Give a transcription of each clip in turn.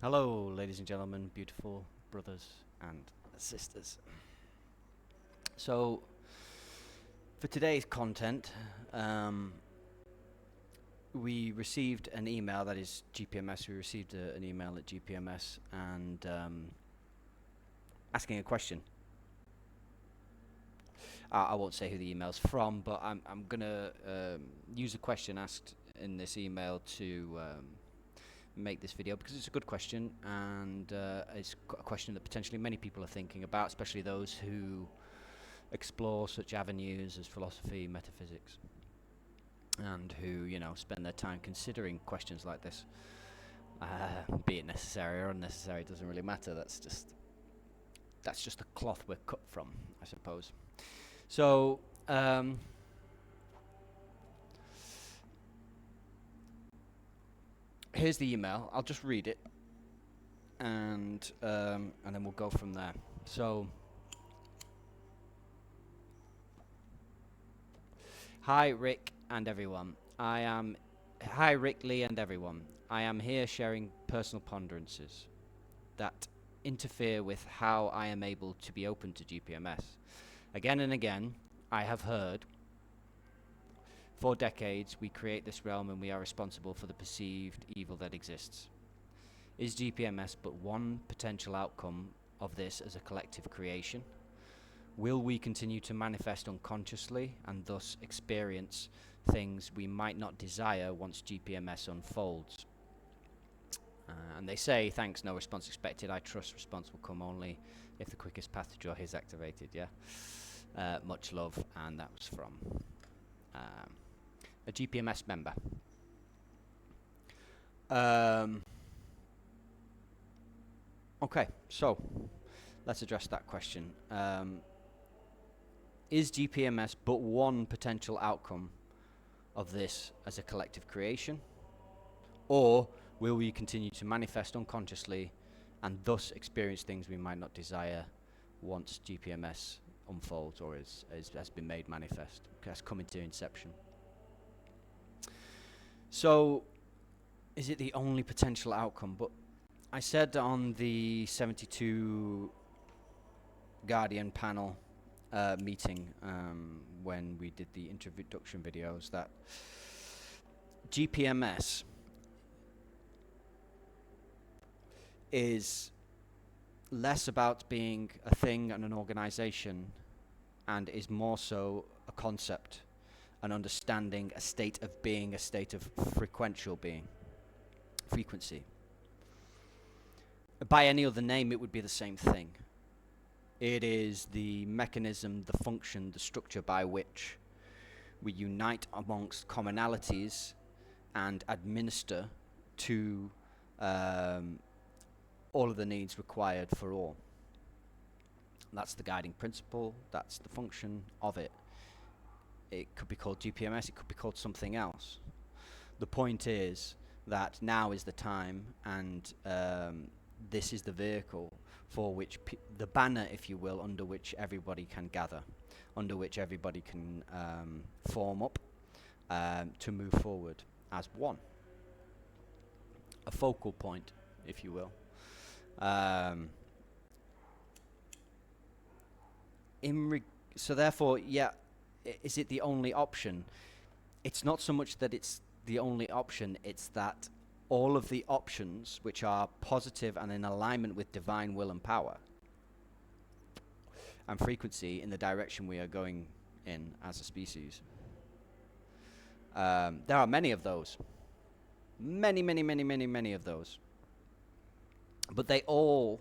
Hello, ladies and gentlemen, beautiful brothers and sisters. So, for today's content, we received an email, that is GPMS, we received an email at GPMS and asking a question. I won't say who the email's from, but I'm going to use a question asked in this email to make this video because it's a good question, and it's a question that potentially many people are thinking about, especially those who explore such avenues as philosophy, metaphysics, and who, spend their time considering questions like this. Be it necessary or unnecessary, it doesn't really matter. That's just the cloth we're cut from, I suppose. So, here's the email. I'll just read it, and then we'll go from there. So, hi Rick and everyone. Hi Rick, Lee, and everyone. I am here sharing personal ponderances that interfere with how I am able to be open to GPMS. Again and again, I have heard, for decades, we create this realm and we are responsible for the perceived evil that exists. Is GPMS but one potential outcome of this as a collective creation? Will we continue to manifest unconsciously and thus experience things we might not desire once GPMS unfolds? And they say, thanks, no response expected. I trust response will come only if the quickest path to joy is activated, yeah? Much love, and that was from a GPMS member. Okay, so let's address that question. Is GPMS but one potential outcome of this as a collective creation? Or will we continue to manifest unconsciously and thus experience things we might not desire once GPMS unfolds or has been made manifest, has come into inception? So, is it the only potential outcome? But I said on the 72 Guardian panel meeting when we did the introduction videos that GPMS is less about being a thing and an organization and is more so a concept, an understanding, a state of being, a state of frequency. By any other name, it would be the same thing. It is the mechanism, the function, the structure by which we unite amongst commonalities and administer to all of the needs required for all. That's the guiding principle, that's the function of it. It could be called GPMS, it could be called something else. The point is that now is the time, and this is the vehicle for which the banner, if you will, under which everybody can gather, under which everybody can form up to move forward as one. A focal point, if you will. So therefore, yeah, is it the only option? It's not so much that it's the only option, it's that all of the options which are positive and in alignment with divine will and power and frequency in the direction we are going in as a species. There are many of those. Many of those. But they all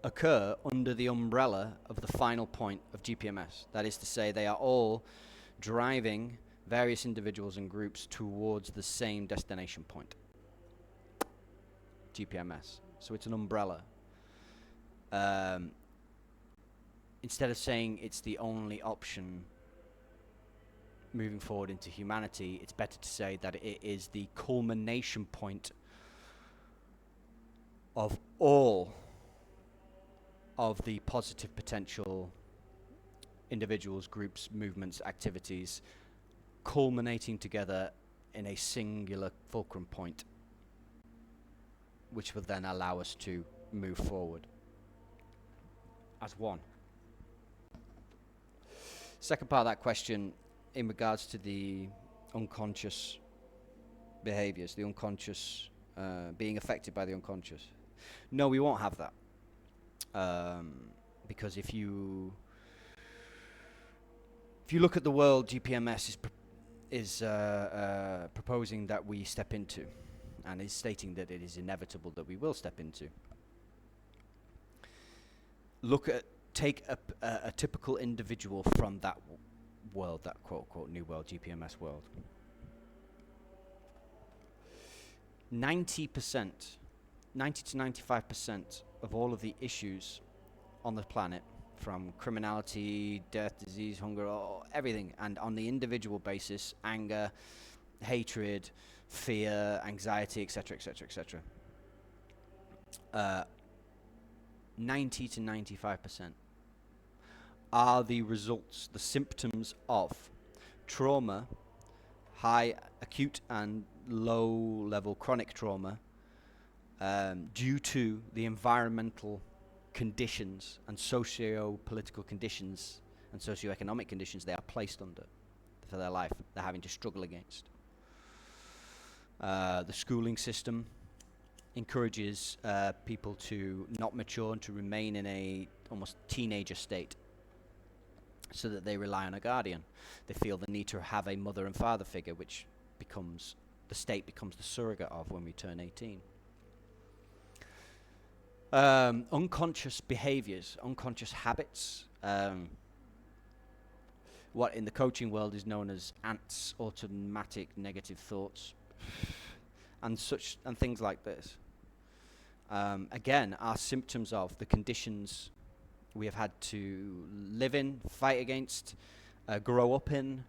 occur under the umbrella of the final point of GPMS. That is to say, they are all driving various individuals and groups towards the same destination point. GPMS. So it's an umbrella. Instead of saying it's the only option moving forward into humanity, it's better to say that it is the culmination point of all of the positive potential individuals, groups, movements, activities, culminating together in a singular fulcrum point. which will then allow us to move forward as one. Second part of that question, in regards to the unconscious behaviors, the unconscious, being affected by the unconscious. No, we won't have that. Because if you look at the world GPMS is proposing that we step into, and is stating that it is inevitable that we will step into. Take a typical individual from that world, that quote-unquote new world, GPMS world. 90% to 95% of all of the issues on the planet, from criminality, death, disease, hunger, everything, and on the individual basis, anger, hatred, fear, anxiety, etc., etc., etc. 90 to 95% are the results, the symptoms of trauma, high acute and low level chronic trauma, due to the environmental conditions and socio-political conditions and socio-economic conditions they are placed under for their life, they're having to struggle against. The schooling system encourages people to not mature and to remain in a almost teenager state, so that they rely on a guardian. They feel the need to have a mother and father figure, which the state becomes the surrogate of when we turn 18. Unconscious behaviors, unconscious habits, what in the coaching world is known as ants, automatic negative thoughts, and things like this. Again, are symptoms of the conditions we have had to live in, fight against, grow up in,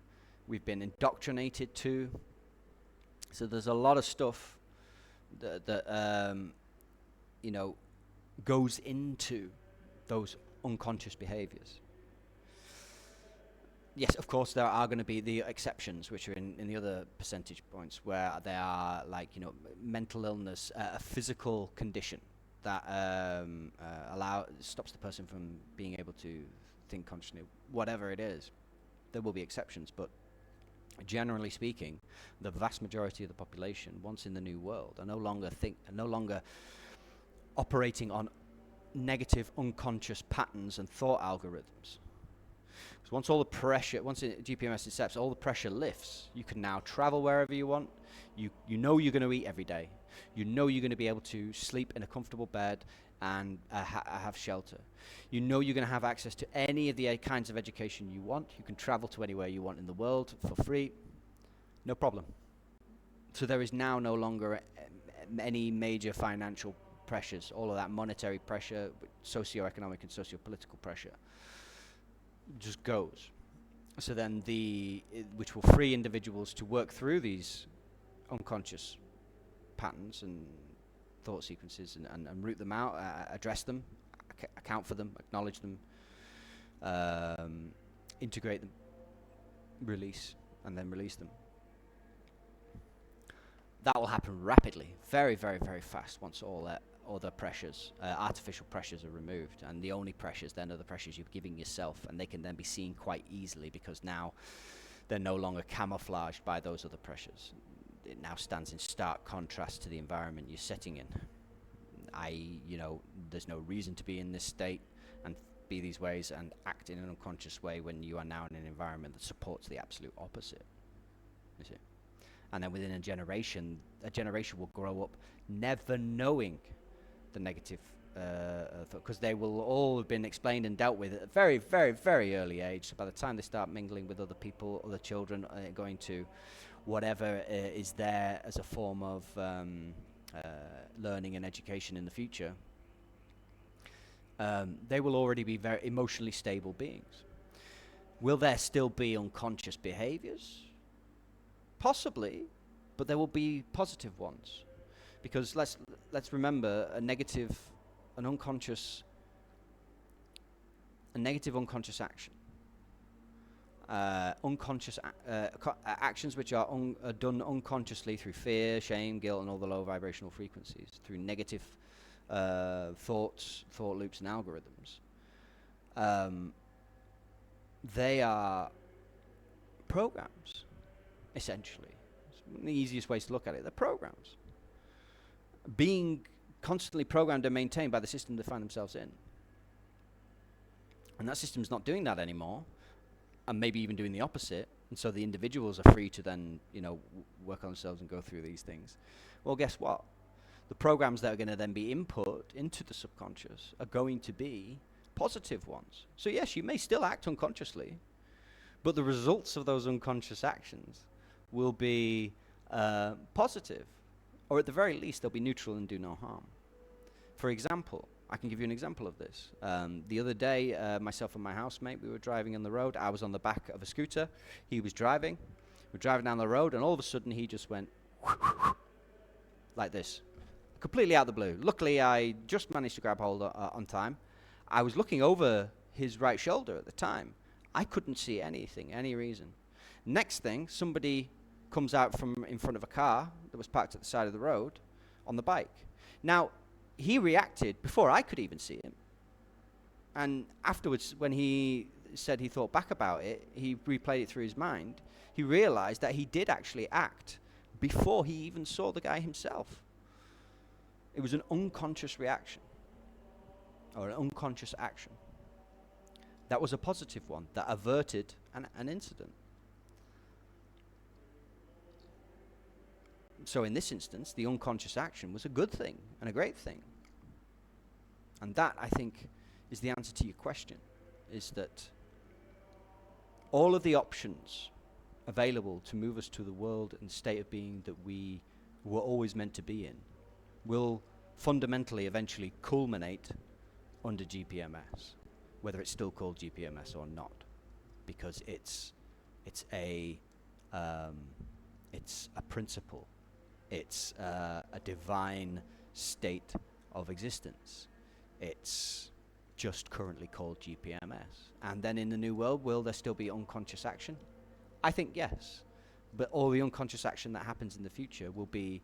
we've been indoctrinated to. So there's a lot of stuff that goes into those unconscious behaviors. Yes, of course, there are going to be the exceptions, which are in the other percentage points, where they are like, mental illness, a physical condition that stops the person from being able to think consciously. Whatever it is, there will be exceptions, but generally speaking, the vast majority of the population, once in the new world, are no longer operating on negative unconscious patterns and thought algorithms. So once GPMS accepts, all the pressure lifts. You can now travel wherever you want. You know you're going to eat every day. You know you're going to be able to sleep in a comfortable bed and have shelter. You know you're going to have access to any of the kinds of education you want. You can travel to anywhere you want in the world for free. No problem. So there is now no longer any major financial pressures. All of that monetary pressure, socio-economic and socio-political pressure just goes. So then which will free individuals to work through these unconscious patterns and thought sequences and root them out, address them, account for them, acknowledge them, integrate them, release, and then release them. That will happen rapidly, very, very, very fast once all the pressures, artificial pressures, are removed, and the only pressures then are the pressures you're giving yourself, and they can then be seen quite easily because now they're no longer camouflaged by those other pressures. It now stands in stark contrast to the environment you're setting in. There's no reason to be in this state and be these ways and act in an unconscious way when you are now in an environment that supports the absolute opposite. You see? And then within a generation will grow up never knowing the negative because they will all have been explained and dealt with at a very, very, very early age. So by the time they start mingling with other people, other children, going to whatever is there as a form of learning and education in the future, they will already be very emotionally stable beings. Will there still be unconscious behaviors? Possibly, but there will be positive ones, because let's remember a negative unconscious action unconscious actions which are done unconsciously through fear, shame, guilt, and all the low vibrational frequencies, through negative thoughts, thought loops, and algorithms. They are programs, essentially. It's the easiest way to look at it. They're programs being constantly programmed and maintained by the system they find themselves in. And that system's not doing that anymore, and maybe even doing the opposite. And so the individuals are free to then, work on themselves and go through these things. Well, guess what? The programs that are going to then be input into the subconscious are going to be positive ones. So yes, you may still act unconsciously, but the results of those unconscious actions will be positive, or at the very least, they'll be neutral and do no harm. For example, I can give you an example of this. The other day, myself and my housemate, we were driving on the road. I was on the back of a scooter. He was driving. We're driving down the road, and all of a sudden, he just went like this, completely out of the blue. Luckily, I just managed to grab hold on time. I was looking over his right shoulder at the time. I couldn't see anything, any reason. Next thing, somebody comes out from in front of a car that was parked at the side of the road on the bike. Now, he reacted before I could even see him. And afterwards, when he said he thought back about it, he replayed it through his mind, he realized that he did actually act before he even saw the guy himself. It was an unconscious reaction, or an unconscious action. That was a positive one that averted an incident. So in this instance, the unconscious action was a good thing and a great thing. And that, I think, is the answer to your question, is that all of the options available to move us to the world and state of being that we were always meant to be in will fundamentally eventually culminate under GPMS, whether it's still called GPMS or not, because it's a principle. It's a divine state of existence. It's just currently called GPMS. And then in the new world, will there still be unconscious action? I think yes. But all the unconscious action that happens in the future will be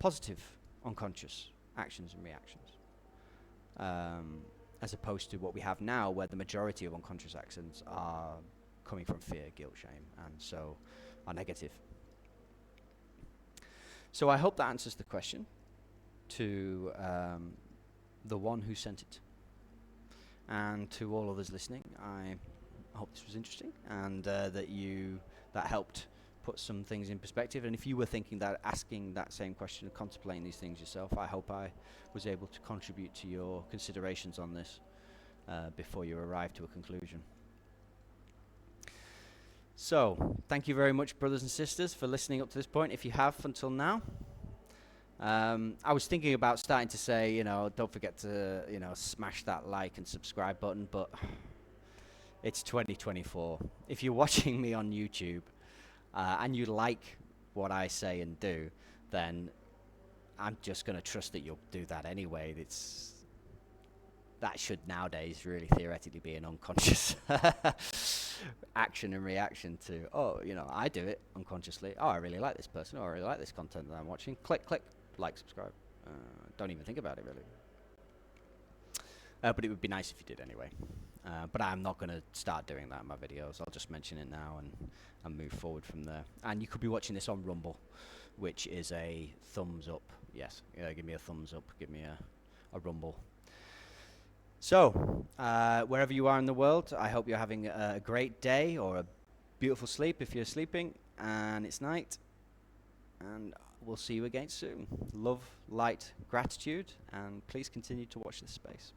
positive unconscious actions and reactions. As opposed to what we have now, where the majority of unconscious actions are coming from fear, guilt, shame, and so are negative. So I hope that answers the question to the one who sent it. And to all others listening, I hope this was interesting and that helped put some things in perspective. And if you were thinking that, asking that same question, contemplating these things yourself, I hope I was able to contribute to your considerations on this before you arrive to a conclusion. So, thank you very much, brothers and sisters, for listening up to this point, if you have until now. I was thinking about starting to say, don't forget to, smash that like and subscribe button, but it's 2024. If you're watching me on YouTube and you like what I say and do, then I'm just going to trust that you'll do that anyway. That should nowadays really theoretically be an unconscious action and reaction to, I do it unconsciously. Oh, I really like this person. Oh, I really like this content that I'm watching. Click, like, subscribe. Don't even think about it, really. But it would be nice if you did anyway. But I'm not going to start doing that in my videos. I'll just mention it now and move forward from there. And you could be watching this on Rumble, which is a thumbs up. Yes, give me a thumbs up. Give me a rumble. So, wherever you are in the world, I hope you're having a great day or a beautiful sleep if you're sleeping and it's night. And we'll see you again soon. Love, light, gratitude, and please continue to watch this space.